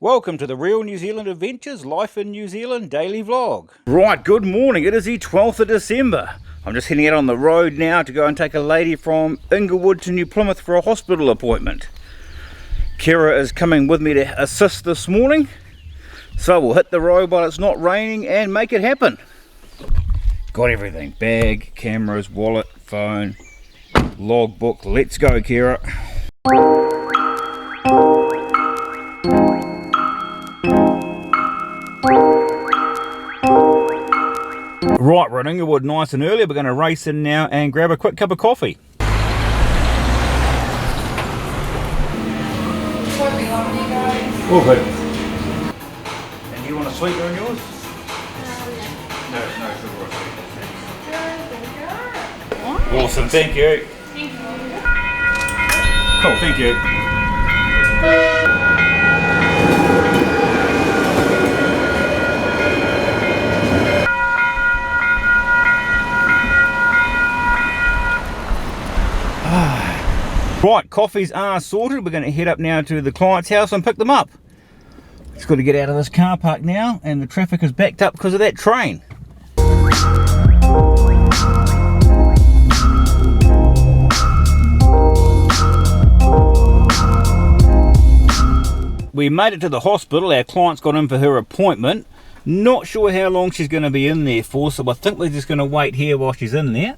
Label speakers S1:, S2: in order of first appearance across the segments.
S1: Welcome to the Real New Zealand Adventures Life in New Zealand daily vlog. Right, good morning. It is the 12th of December. I'm just heading out on the road now to go and take a lady from Inglewood to New Plymouth for a hospital appointment. Keira is coming with me to assist this morning. So we'll hit the road while it's not raining and make it happen. Got everything. Bag, cameras, wallet, phone, logbook. Let's go, Keira. Right, we're at Inglewood nice and early. We're going to race in now and grab a quick cup of coffee. All good. And do you want a sweetener in yours? No sugar or sweetener. Awesome, thank you. Cool, thank you. Right, coffees are sorted. We're going to head up now to the client's house and pick them up. Just got to get out of this car park now, and the traffic is backed up because of that train. We made it to the hospital. Our client's got in for her appointment. Not sure how long she's going to be in there for, so I think we're just going to wait here while she's in there.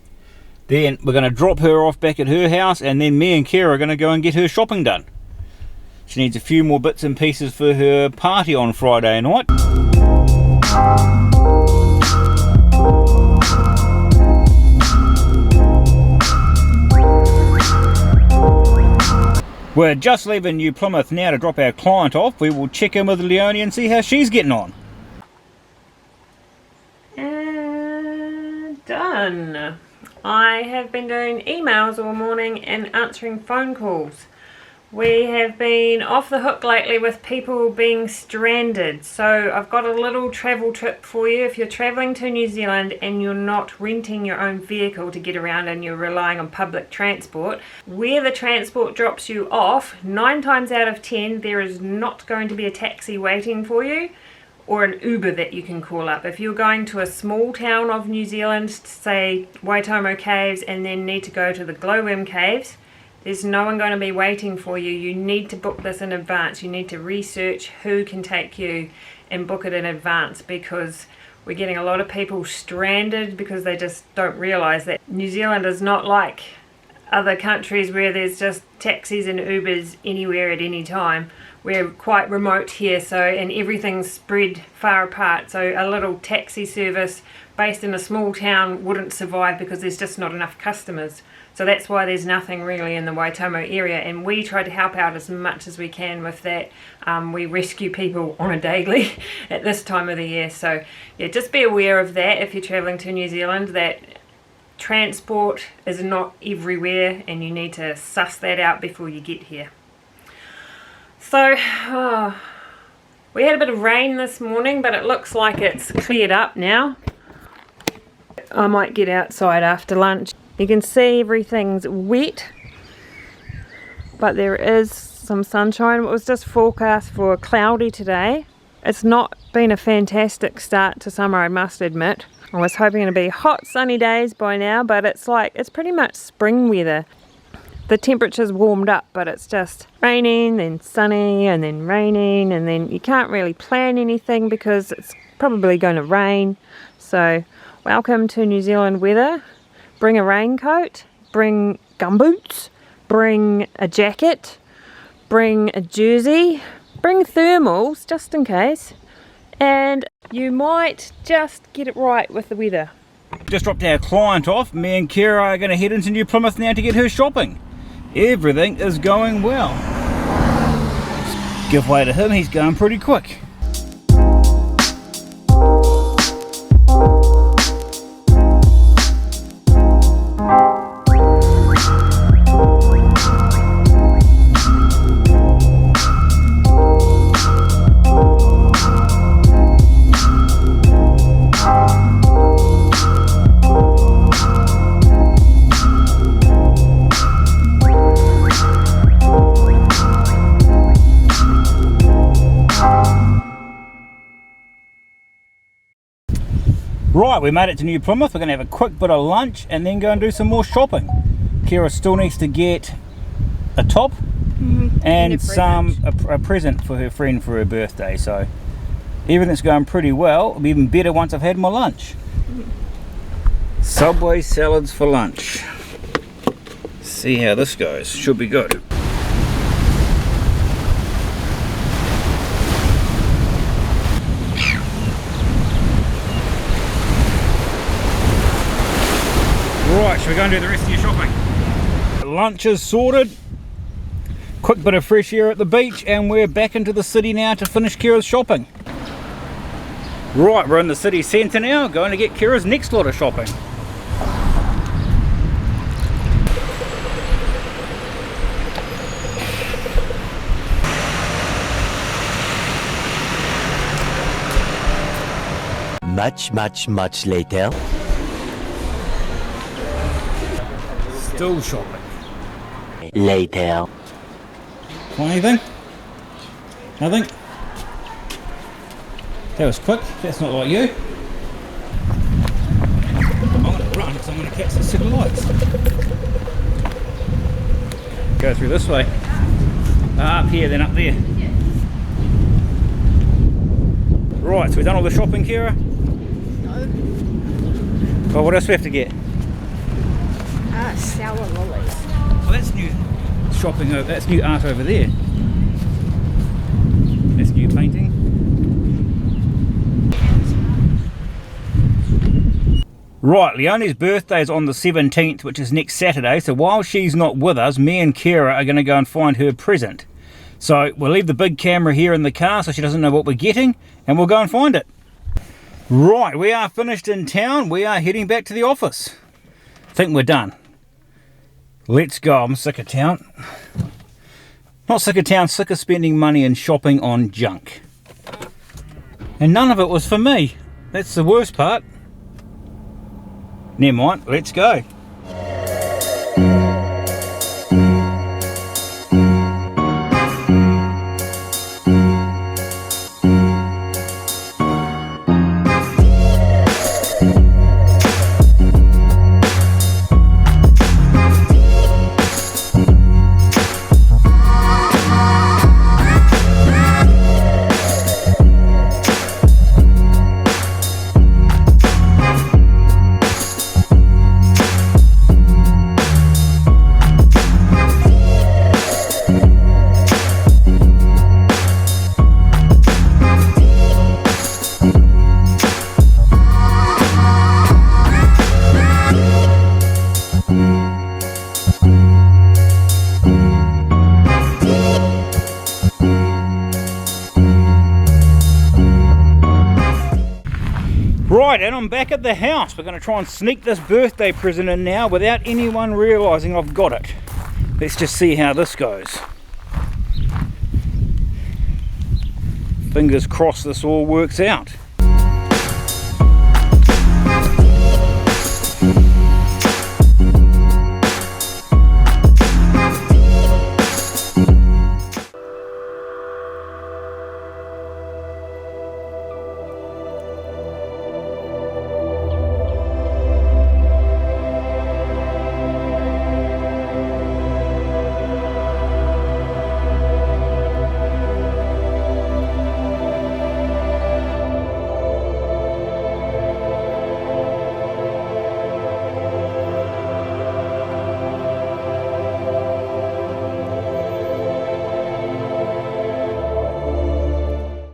S1: Then we're going to drop her off back at her house, and then me and Keira are going to go and get her shopping done. She needs a few more bits and pieces for her party on Friday night. We're just leaving New Plymouth now to drop our client off. We will check in with Leonie and see how she's getting on.
S2: And done. I have been doing emails all morning and answering phone calls. We have been off the hook lately with people being stranded, so I've got a little travel tip for you. If you're travelling to New Zealand and you're not renting your own vehicle to get around and you're relying on public transport, where the transport drops you off, 9 times out of 10 there is not going to be a taxi waiting for you or an Uber that you can call up. If you're going to a small town of New Zealand, say Waitomo Caves, and then need to go to the Glowworm Caves, there's no one going to be waiting for you. You need to book this in advance. You need to research who can take you and book it in advance, because we're getting a lot of people stranded because they just don't realise that New Zealand is not like other countries where there's just taxis and Ubers anywhere at any time. We're quite remote here, so, and everything's spread far apart, so a little taxi service based in a small town wouldn't survive because there's just not enough customers. So that's why there's nothing really in the Waitomo area, and we try to help out as much as we can with that. We rescue people on a daily at this time of the year, so yeah, just be aware of that if you're travelling to New Zealand, that transport is not everywhere and you need to suss that out before you get here. So we had a bit of rain this morning, but it looks like it's cleared up now. I might get outside after lunch. You can see everything's wet, but there is some sunshine. It was just forecast for cloudy today. It's not been a fantastic start to summer, I must admit. I was hoping it'd be hot sunny days by now, but it's pretty much spring weather. The temperature's warmed up, but it's just raining, then sunny, and then raining, and then you can't really plan anything because it's probably going to rain. So welcome to New Zealand weather. Bring a raincoat, bring gumboots, bring a jacket, bring a jersey, bring thermals just in case, and you might just get it right with the weather.
S1: Just dropped our client off. Me and Keira are going to head into New Plymouth now to get her shopping. Everything is going well. Let's give way to him, he's going pretty quick. Right, we made it to New Plymouth. We're going to have a quick bit of lunch and then go and do some more shopping. Keira still needs to get a top and a present for her friend for her birthday. So everything's going pretty well. It'll be even better once I've had my lunch. Subway salads for lunch. See how this goes. Should be good. Right, should we go and do the rest of your shopping? Lunch is sorted. Quick bit of fresh air at the beach, and we're back into the city now to finish Keira's shopping. Right, we're in the city centre now, going to get Keira's next lot of shopping.
S3: Much later.
S1: Still shopping.
S3: Later.
S1: Want anything? Nothing? That was quick. That's not like you. I'm going to run because I'm going to catch the city lights. Go through this way. Up here, then up there. Right, so we've done all the shopping, Keira? No. Well, what else do we have to get?
S4: Sour lollies.
S1: Well, that's new shopping over. That's new art over there. That's new painting. Right, Leonie's birthday is on the 17th, which is next Saturday. So while she's not with us, me and Keira are going to go and find her present. So we'll leave the big camera here in the car so she doesn't know what we're getting, and we'll go and find it. Right, we are finished in town. We are heading back to the office. I think we're done. Let's go. I'm sick of town. Not sick of town, sick of spending money and shopping on junk. And none of it was for me. That's the worst part. Never mind, let's go. Right, and I'm back at the house. We're going to try and sneak this birthday present in now without anyone realising I've got it. Let's just see how this goes. Fingers crossed this all works out.